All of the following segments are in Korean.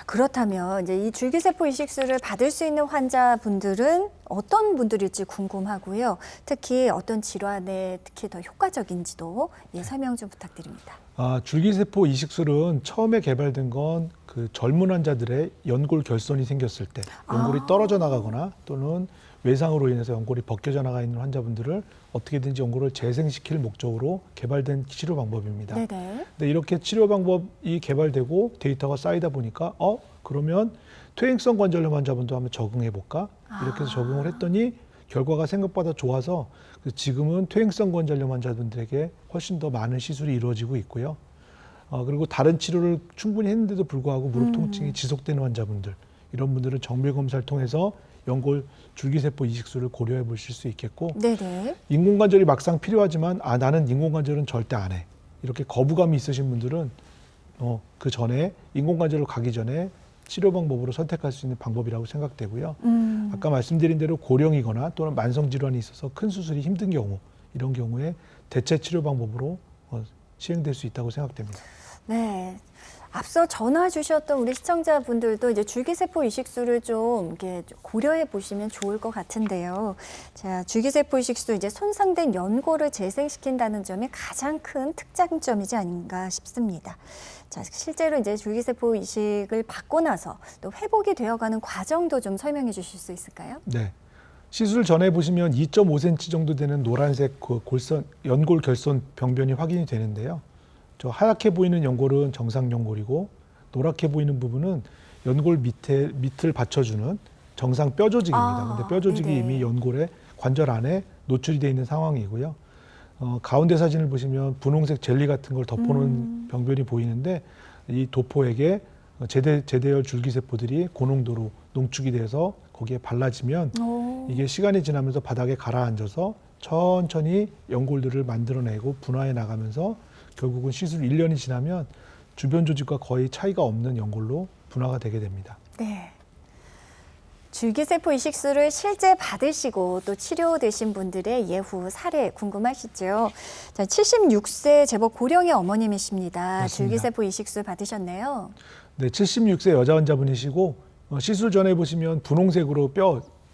자, 그렇다면 이제 이 줄기세포 이식술을 받을 수 있는 환자분들은 어떤 분들일지 궁금하고요. 특히 어떤 질환에 특히 더 효과적인지도 설명 좀 부탁드립니다. 줄기세포 이식술은 처음에 개발된 건 그 젊은 환자들의 연골 결손이 생겼을 때 연골이 떨어져 나가거나 또는 외상으로 인해서 연골이 벗겨져 나가 있는 환자분들을 어떻게든지 연골을 재생시킬 목적으로 개발된 치료 방법입니다. 네네. 근데 이렇게 치료 방법이 개발되고 데이터가 쌓이다 보니까 그러면 퇴행성 관절염 환자분도 한번 적응해 볼까? 이렇게 해서 적응을 했더니 결과가 생각보다 좋아서 지금은 퇴행성 관절염 환자분들에게 훨씬 더 많은 시술이 이루어지고 있고요. 그리고 다른 치료를 충분히 했는데도 불구하고 무릎 통증이 지속되는 환자분들, 이런 분들은 정밀 검사를 통해서 연골 줄기세포 이식술을 고려해 보실 수 있겠고, 네네. 인공관절이 막상 필요하지만 나는 인공관절은 절대 안 해, 이렇게 거부감이 있으신 분들은 그 전에 인공관절로 가기 전에 치료 방법으로 선택할 수 있는 방법이라고 생각되고요. 아까 말씀드린 대로 고령이거나 또는 만성 질환이 있어서 큰 수술이 힘든 경우, 이런 경우에 대체 치료 방법으로 시행될 수 있다고 생각됩니다. 네. 앞서 전화 주셨던 우리 시청자분들도 이제 줄기세포 이식술을 좀 이렇게 고려해 보시면 좋을 것 같은데요. 자, 줄기세포 이식술 이제 손상된 연골을 재생시킨다는 점이 가장 큰 특장점이지 아닌가 싶습니다. 자, 실제로 이제 줄기세포 이식을 받고 나서 또 회복이 되어가는 과정도 좀 설명해 주실 수 있을까요? 네. 시술 전에 보시면 2.5cm 정도 되는 노란색 연골 결손 병변이 확인이 되는데요. 저 하얗게 보이는 연골은 정상 연골이고 노랗게 보이는 부분은 연골 밑을 받쳐주는 정상 뼈 조직입니다. 근데 뼈 조직이 네네. 이미 연골의 관절 안에 노출이 되어 있는 상황이고요. 가운데 사진을 보시면 분홍색 젤리 같은 걸 덮어놓은 병변이 보이는데 이 도포액에 제대열 줄기세포들이 고농도로 농축이 돼서 거기에 발라지면 이게 시간이 지나면서 바닥에 가라앉아서 천천히 연골들을 만들어내고 분화해 나가면서 결국은 시술 1년이 지나면 주변 조직과 거의 차이가 없는 연골로 분화가 되게 됩니다. 네. 줄기세포 이식술을 실제 받으시고 또 치료되신 분들의 예후 사례 궁금하시죠? 자, 76세 제법 고령의 어머님이십니다. 맞습니다. 줄기세포 이식술 받으셨네요. 네, 76세 여자 환자분이시고 시술 전에 보시면 분홍색으로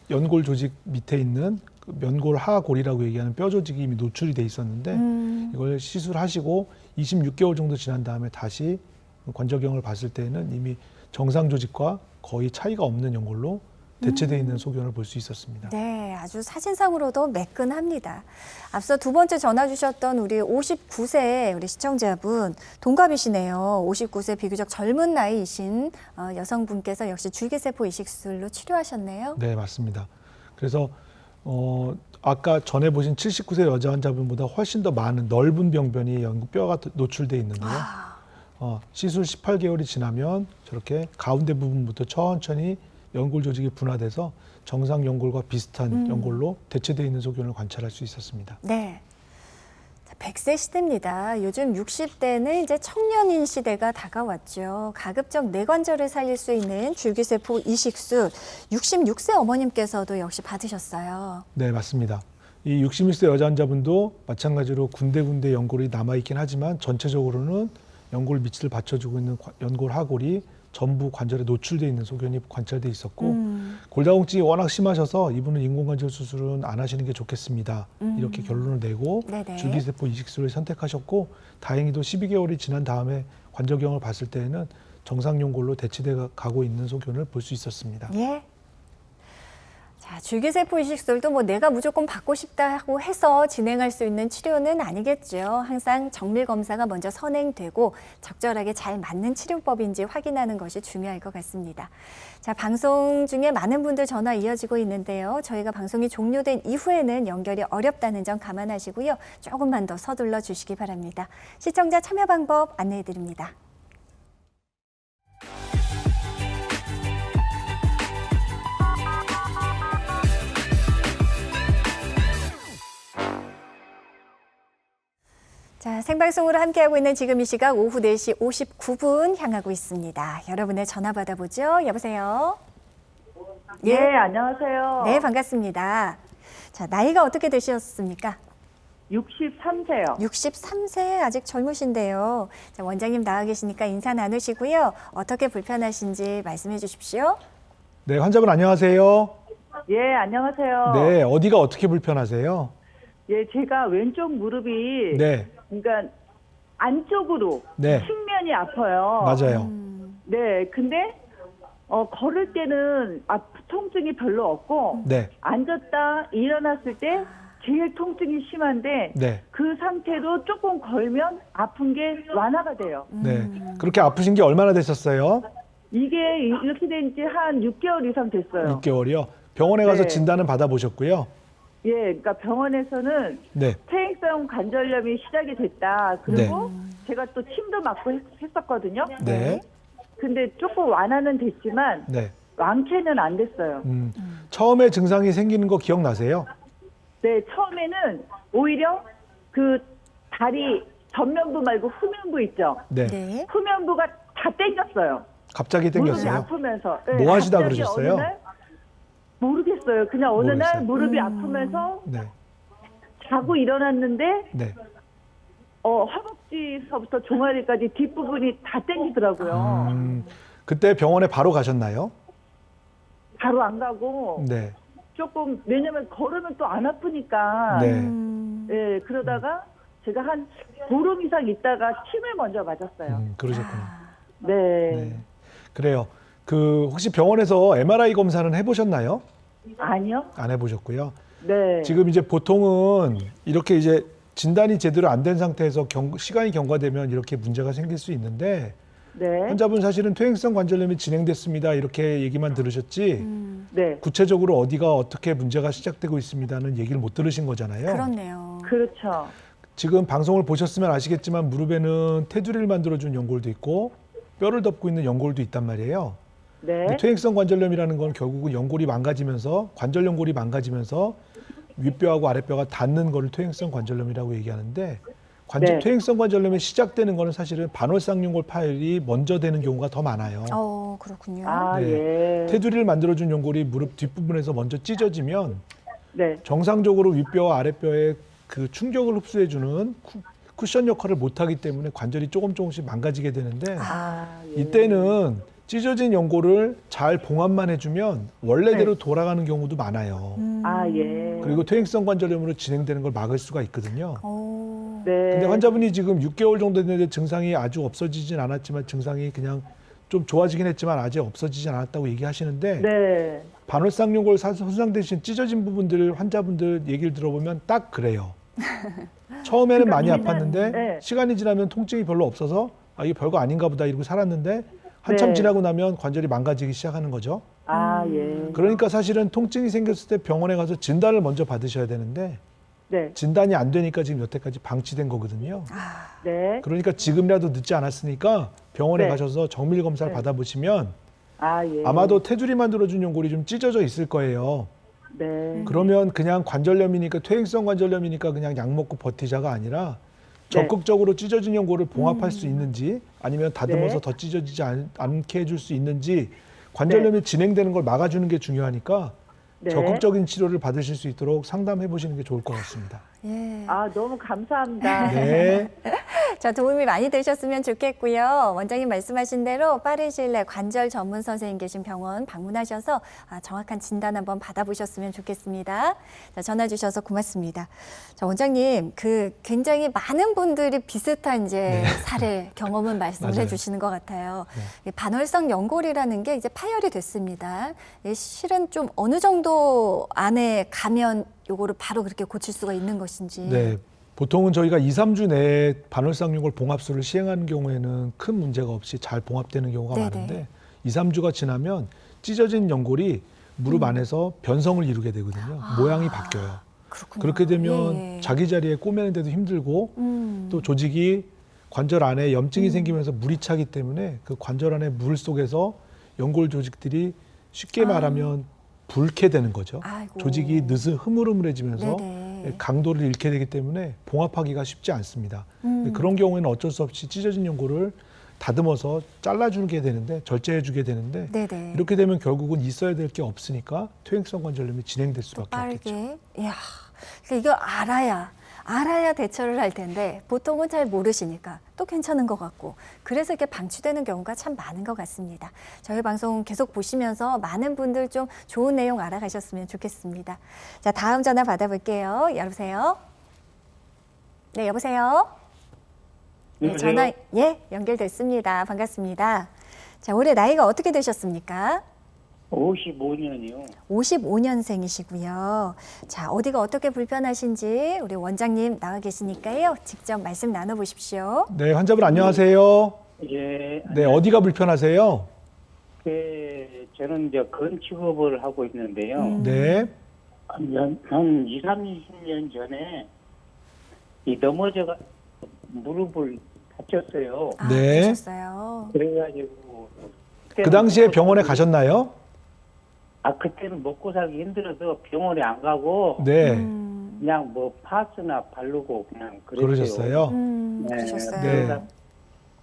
연골 조직 밑에 있는 그 연골 하골이라고 얘기하는 뼈 조직이 이미 노출이 돼 있었는데 이걸 시술하시고 26개월 정도 지난 다음에 다시 관절경을 봤을 때는 이미 정상 조직과 거의 차이가 없는 연골로 대체되어 있는 소견을 볼 수 있었습니다. 네, 아주 사진상으로도 매끈합니다. 앞서 두 번째 전화 주셨던 우리 59세 우리 시청자분 동갑이시네요. 59세 비교적 젊은 나이이신 여성분께서 역시 줄기세포 이식술로 치료하셨네요. 네, 맞습니다. 그래서 아까 전에 보신 79세 여자 환자분보다 훨씬 더 많은 넓은 병변이 뼈가 노출돼 있는데요. 시술 18개월이 지나면 저렇게 가운데 부분부터 천천히 연골 조직이 분화돼서 정상 연골과 비슷한 연골로 대체되어 있는 소견을 관찰할 수 있었습니다. 네. 100세 시대입니다. 요즘 60대는 이제 청년인 시대가 다가왔죠. 가급적 뇌관절을 살릴 수 있는 줄기세포 이식술 66세 어머님께서도 역시 받으셨어요. 네, 맞습니다. 이 61세 여자 환자분도 마찬가지로 군데군데 연골이 남아있긴 하지만 전체적으로는 연골 밑을 받쳐주고 있는 연골 하골이 전부 관절에 노출되어 있는 소견이 관찰돼 있었고 골다공증이 워낙 심하셔서 이분은 인공관절 수술은 안 하시는 게 좋겠습니다. 이렇게 결론을 내고 네네. 줄기세포 이식술을 선택하셨고 다행히도 12개월이 지난 다음에 관절경을 봤을 때에는 정상 연골로 대체돼 가고 있는 소견을 볼 수 있었습니다. 예. 자, 줄기세포 이식술도 뭐 내가 무조건 받고 싶다고 해서 진행할 수 있는 치료는 아니겠죠. 항상 정밀 검사가 먼저 선행되고 적절하게 잘 맞는 치료법인지 확인하는 것이 중요할 것 같습니다. 자, 방송 중에 많은 분들 전화 이어지고 있는데요. 저희가 방송이 종료된 이후에는 연결이 어렵다는 점 감안하시고요. 조금만 더 서둘러 주시기 바랍니다. 시청자 참여 방법 안내해 드립니다. 자, 생방송으로 함께하고 있는 지금 이 시각 오후 4시 59분 향하고 있습니다. 여러분의 전화 받아보죠. 여보세요? 예, 안녕하세요. 네, 반갑습니다. 자, 나이가 어떻게 되셨습니까? 63세요. 63세 아직 젊으신데요. 자, 원장님 나와 계시니까 인사 나누시고요. 어떻게 불편하신지 말씀해 주십시오. 네, 환자분 안녕하세요. 예, 안녕하세요. 네, 어디가 어떻게 불편하세요? 예, 제가 왼쪽 무릎이 네, 그러니까 안쪽으로 네. 측면이 아파요. 맞아요. 네, 근데 걸을 때는 통증이 별로 없고 네, 앉았다 일어났을 때 제일 통증이 심한데 네, 그 상태로 조금 걸면 아픈 게 완화가 돼요. 네. 그렇게 아프신 게 얼마나 되셨어요? 이게 이렇게 된 지 한 6개월 이상 됐어요. 6개월이요. 병원에 가서 네. 진단은 받아보셨고요. 예, 그러니까 병원에서는 네, 퇴행성 관절염이 시작이 됐다. 그리고 제가 또 침도 맞고 했었거든요. 네, 근데 조금 완화는 됐지만 네. 완쾌는 안 됐어요. 처음에 증상이 생기는 거 기억나세요? 네, 처음에는 오히려 그 다리 전면부 말고 후면부 있죠. 네. 네. 후면부가 다 땡겼어요. 갑자기 무릎이 땡겼어요. 아프면서. 뭐 하시다 갑자기 그러셨어요? 어느 날 모르겠어요. 그냥 어느 날 모르겠어요. 무릎이 아프면서 네, 자고 일어났는데 네. 허벅지서부터 종아리까지 뒷부분이 다 땡기더라고요. 그때 병원에 바로 가셨나요? 바로 안 가고 네, 조금 왜냐면 걸으면 또 안 아프니까. 네. 예, 그러다가 제가 한 보름 이상 있다가 침을 먼저 맞았어요. 그러셨구나. 네. 네. 그래요. 혹시 병원에서 MRI 검사는 해보셨나요? 아니요. 안 해보셨고요. 네. 지금 이제 보통은 이렇게 이제 진단이 제대로 안 된 상태에서 시간이 경과되면 이렇게 문제가 생길 수 있는데 네. 환자분 사실은 퇴행성 관절염이 진행됐습니다. 이렇게 얘기만 들으셨지 네. 구체적으로 어디가 어떻게 문제가 시작되고 있습니다는 얘기를 못 들으신 거잖아요. 그렇네요. 그렇죠. 지금 방송을 보셨으면 아시겠지만 무릎에는 테두리를 만들어준 연골도 있고 뼈를 덮고 있는 연골도 있단 말이에요. 네. 근데 퇴행성 관절염이라는 건 결국은 연골이 망가지면서 관절 연골이 망가지면서 윗뼈하고 아랫뼈가 닿는 거를 퇴행성 관절염이라고 얘기하는데 네. 퇴행성 관절염이 시작되는 거는 사실은 반월상연골 파열이 먼저 되는 경우가 더 많아요. 그렇군요. 아, 네. 예. 테두리를 만들어준 연골이 무릎 뒷부분에서 먼저 찢어지면 네. 정상적으로 윗뼈와 아랫뼈에 그 충격을 흡수해주는 쿠션 역할을 못하기 때문에 관절이 조금씩 망가지게 되는데 아, 예. 이때는 찢어진 연골을 잘 봉합만 해주면 원래대로 돌아가는 경우도 많아요. 아, 예. 그리고 퇴행성 관절염으로 진행되는 걸 막을 수가 있거든요. 네. 근데 환자분이 지금 6개월 정도 됐는데 증상이 아주 없어지진 않았지만 증상이 그냥 좀 좋아지긴 했지만 아직 없어지진 않았다고 얘기하시는데 네. 반월상연골 손상되신 찢어진 부분들 환자분들 얘기를 들어보면 딱 그래요. 처음에는 많이 아팠는데 네. 시간이 지나면 통증이 별로 없어서 이게 별거 아닌가 보다 이러고 살았는데 한참 네. 지나고 나면 관절이 망가지기 시작하는 거죠. 아, 예. 그러니까 사실은 통증이 생겼을 때 병원에 가서 진단을 먼저 받으셔야 되는데 네. 진단이 안 되니까 지금 여태까지 방치된 거거든요. 네. 그러니까 지금이라도 늦지 않았으니까 병원에 네. 가셔서 정밀 검사를 네. 받아보시면 아, 예. 아마도 테두리 만들어준 연골이 좀 찢어져 있을 거예요. 네. 그러면 그냥 관절염이니까 퇴행성 관절염이니까 그냥 약 먹고 버티자가 아니라 네. 적극적으로 찢어진 연골을 봉합할 수 있는지 아니면 다듬어서 네. 더 찢어지지 않게 해줄 수 있는지 관절염이 진행되는 걸 막아주는 게 중요하니까 네. 적극적인 치료를 받으실 수 있도록 상담해 보시는 게 좋을 것 같습니다. 예. 아, 너무 감사합니다. 네. 자, 도움이 많이 되셨으면 좋겠고요. 원장님 말씀하신 대로 빠른 시일 내에 관절 전문 선생님 계신 병원 방문하셔서 정확한 진단 한번 받아보셨으면 좋겠습니다. 자, 전화 주셔서 고맙습니다. 자, 원장님, 굉장히 많은 분들이 비슷한 이제 사례, 경험은 말씀을 맞아요. 해주시는 것 같아요. 이 반월성 연골이라는 게 이제 파열이 됐습니다. 실은 좀 어느 정도 안에 가면 요거를 바로 그렇게 고칠 수가 있는 것인지. 네. 보통은 저희가 2, 3주 내에 반월상연골 봉합술을 시행하는 경우에는 큰 문제가 없이 잘 봉합되는 경우가 네네. 많은데 2, 3주가 지나면 찢어진 연골이 무릎 안에서 변성을 이루게 되거든요. 모양이 바뀌어요. 그렇군요. 그렇게 되면 예. 자기 자리에 꼬매는데도 힘들고 또 조직이 관절 안에 염증이 생기면서 물이 차기 때문에 그 관절 안에 물 속에서 연골 조직들이 쉽게 말하면 붉게 되는 거죠. 아이고. 조직이 흐물흐물해지면서 네네. 강도를 잃게 되기 때문에 봉합하기가 쉽지 않습니다. 근데 그런 경우에는 어쩔 수 없이 찢어진 연골을 다듬어서 잘라주게 되는데 절제해주게 되는데 네네. 이렇게 되면 결국은 있어야 될 게 없으니까 퇴행성 관절염이 진행될 수밖에 없겠죠. 빠르게. 이야, 그러니까 이거 알아야 대처를 할 텐데 보통은 잘 모르시니까 또 괜찮은 것 같고 그래서 이렇게 방치되는 경우가 참 많은 것 같습니다. 저희 방송 계속 보시면서 많은 분들 좀 좋은 내용 알아가셨으면 좋겠습니다. 자, 다음 전화 받아볼게요. 여보세요? 네, 여보세요? 네, 전화 연결됐습니다. 반갑습니다. 자, 올해 나이가 어떻게 되셨습니까? 55년이요. 55년생이시고요. 자, 어디가 어떻게 불편하신지 우리 원장님 나와 계시니까요. 직접 말씀 나눠보십시오. 네, 환자분 안녕하세요. 예. 네, 어디가 불편하세요? 저는 이제 건축업을 하고 있는데요. 네, 한 2, 30년 전에 넘어져가 무릎을 다쳤어요. 아, 네. 그러셨어요. 그래가지고 그 당시에 병원에 가셨나요? 그때는 먹고 살기 힘들어서 병원에 안 가고 네, 그냥 뭐 파스나 바르고 그냥 그랬어요. 그러셨어요. 그러셨어요. 네.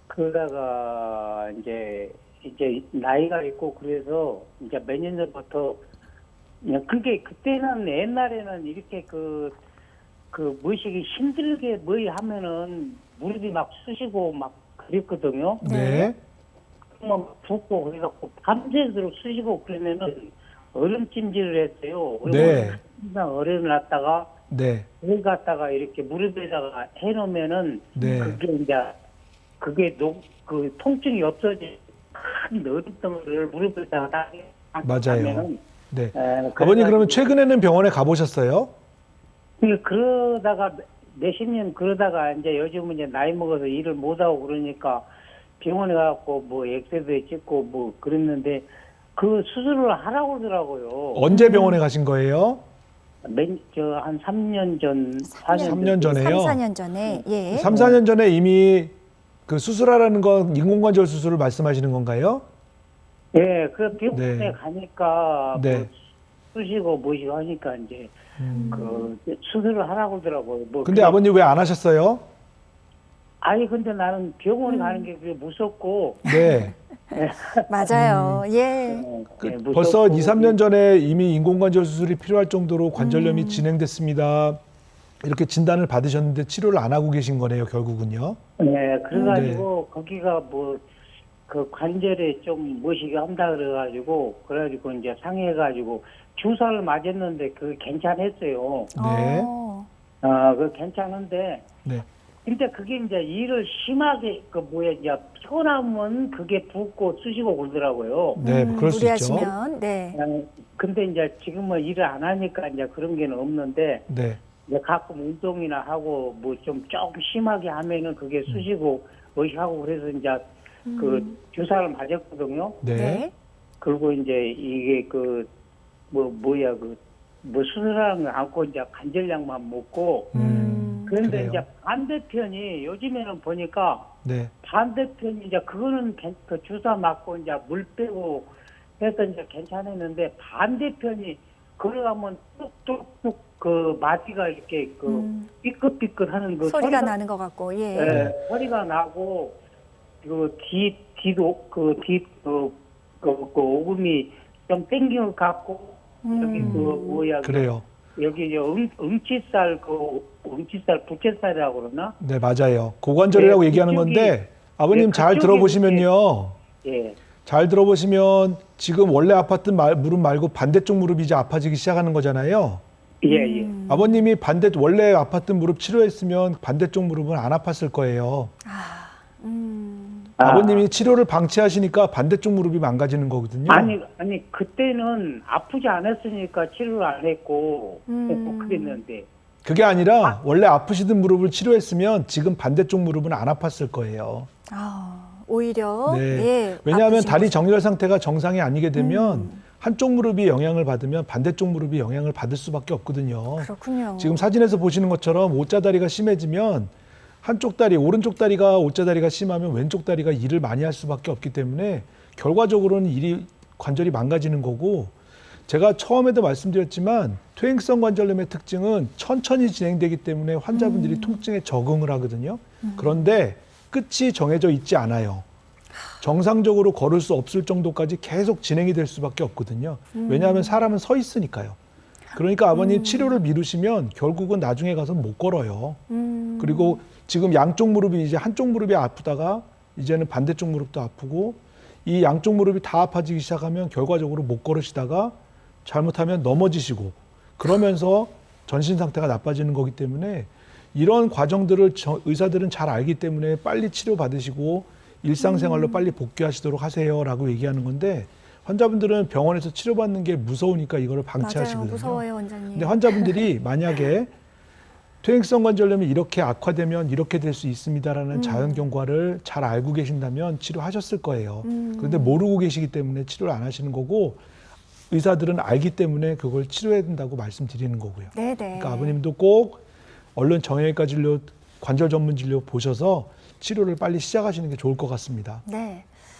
그러다가 이제 나이가 있고 그래서 이제 몇 년 전부터 그냥 그게 그때는 옛날에는 이렇게 그 뭐시기 힘들게 뭐 하면은 무릎이 막 쑤시고 막 그랬거든요. 네, 막 붓고 그래갖고 밤새도록 쑤시고 그러면은 얼음찜질을 했어요. 네. 항상 얼음을 놨다가 네, 그걸 갖다가 이렇게 무릎에다가 해놓으면은 네. 그게 그 통증이 없어지 큰 얼음덩어리를 무릎에다가 딱 맞아요. 하면은 네. 그래가지고 아버님 그러면 최근에는 병원에 가보셨어요? 그러다가 몇십 년 그러다가 이제 요즘은 이제 나이 먹어서 일을 못 하고 그러니까 병원에 가고 뭐 엑스레이 찍고 뭐 그랬는데 그 수술을 하라고 하더라고요. 언제 병원에 가신 거예요? 한 3년 전, 3년 전에요? 3, 4년 전에. 예. 3, 4년 전에 이미 그 수술하라는 건 인공관절 수술을 말씀하시는 건가요? 예, 그 병원에 네. 가니까 네. 뭐 쑤시고 뭐시고 하니까 이제 그 수술을 하라고 하더라고요. 뭐 근데 그냥- 아버님 왜 안 하셨어요? 근데 나는 병원에 가는 게 그게 무섭고 네. 맞아요. 예. 그 벌써 2, 3년 전에 이미 인공관절 수술이 필요할 정도로 관절염이 진행됐습니다. 이렇게 진단을 받으셨는데 치료를 안 하고 계신 거네요, 결국은요. 네, 그래가지고 거기가 뭐 그 관절에 좀 뭐시기 한다 그래가지고 이제 상해가지고 주사를 맞았는데 그게 괜찮았어요. 네. 그 괜찮은데 네. 근데 그게 이제 일을 심하게 이제 피곤하면 그게 붓고 쑤시고 그러더라고요. 네, 그럴 수 있죠. 무리하시면 네. 근데 이제 지금은 일을 안 하니까 이제 그런 게 없는데 네. 이제 가끔 운동이나 하고 뭐 좀 조금 심하게 하면은 그게 쑤시고 하고 그래서 이제 그 주사를 맞았거든요. 네. 네. 그리고 이제 이게 수술하는 거 않고 이제 관절약만 먹고 그런데 그래요. 이제 반대편이 요즘에는 보니까 네. 반대편이 이제 그거는 그 주사 맞고 이제 물 빼고 해서 이제 괜찮았는데 반대편이 걸어가면 뚝뚝뚝 그 마디가 이렇게 삐끗삐끗 하는 그 소리가 나는 것 같고. 예. 소리가 나고 오금이 좀 땡기는 것 같고 여기 그래요. 여기 응치살 부채살이라고 그러나? 네, 맞아요. 고관절이라고 네, 얘기하는 그쪽이- 건데 아버님 잘 그쪽이 들어보시면요. 예. 잘 들어보시면 지금 원래 아팠던 무릎 말고 반대쪽 무릎이 이제 아파지기 시작하는 거잖아요. 예. 아버님이 원래 아팠던 무릎 치료했으면 반대쪽 무릎은 안 아팠을 거예요. 아버님이 치료를 방치하시니까 반대쪽 무릎이 망가지는 거거든요. 아니 그때는 아프지 않았으니까 치료를 안 했고 그랬는데 그게 아니라 원래 아프시던 무릎을 치료했으면 지금 반대쪽 무릎은 안 아팠을 거예요. 오히려 네. 예. 왜냐하면 아프신 다리 거죠. 정렬 상태가 정상이 아니게 되면 한쪽 무릎이 영향을 받으면 반대쪽 무릎이 영향을 받을 수밖에 없거든요. 그렇군요. 지금 사진에서 보시는 것처럼 오자다리가 심해지면 한쪽 다리, 오른쪽 다리가 오자다리가 심하면 왼쪽 다리가 일을 많이 할 수밖에 없기 때문에 결과적으로는 관절이 망가지는 거고, 제가 처음에도 말씀드렸지만 퇴행성 관절염의 특징은 천천히 진행되기 때문에 환자분들이 통증에 적응을 하거든요. 그런데 끝이 정해져 있지 않아요. 정상적으로 걸을 수 없을 정도까지 계속 진행이 될 수밖에 없거든요. 왜냐하면 사람은 서 있으니까요. 그러니까 아버님 치료를 미루시면 결국은 나중에 가서 못 걸어요. 그리고 지금 양쪽 무릎이 이제 한쪽 무릎이 아프다가 이제는 반대쪽 무릎도 아프고 이 양쪽 무릎이 다 아파지기 시작하면 결과적으로 못 걸으시다가 잘못하면 넘어지시고 그러면서 전신 상태가 나빠지는 거기 때문에 이런 과정들을 의사들은 잘 알기 때문에 빨리 치료받으시고 일상생활로 빨리 복귀하시도록 하세요라고 얘기하는 건데 환자분들은 병원에서 치료받는 게 무서우니까 이거를 맞아요. 방치하시거든요. 무서워요, 원장님. 근데 환자분들이 만약에 퇴행성 관절염이 이렇게 악화되면 이렇게 될 수 있습니다라는 자연 경과를 잘 알고 계신다면 치료하셨을 거예요. 그런데 모르고 계시기 때문에 치료를 안 하시는 거고 의사들은 알기 때문에 그걸 치료해야 된다고 말씀드리는 거고요. 네네. 그러니까 아버님도 꼭 얼른 정형외과 진료, 관절 전문 진료 보셔서 치료를 빨리 시작하시는 게 좋을 것 같습니다. 네.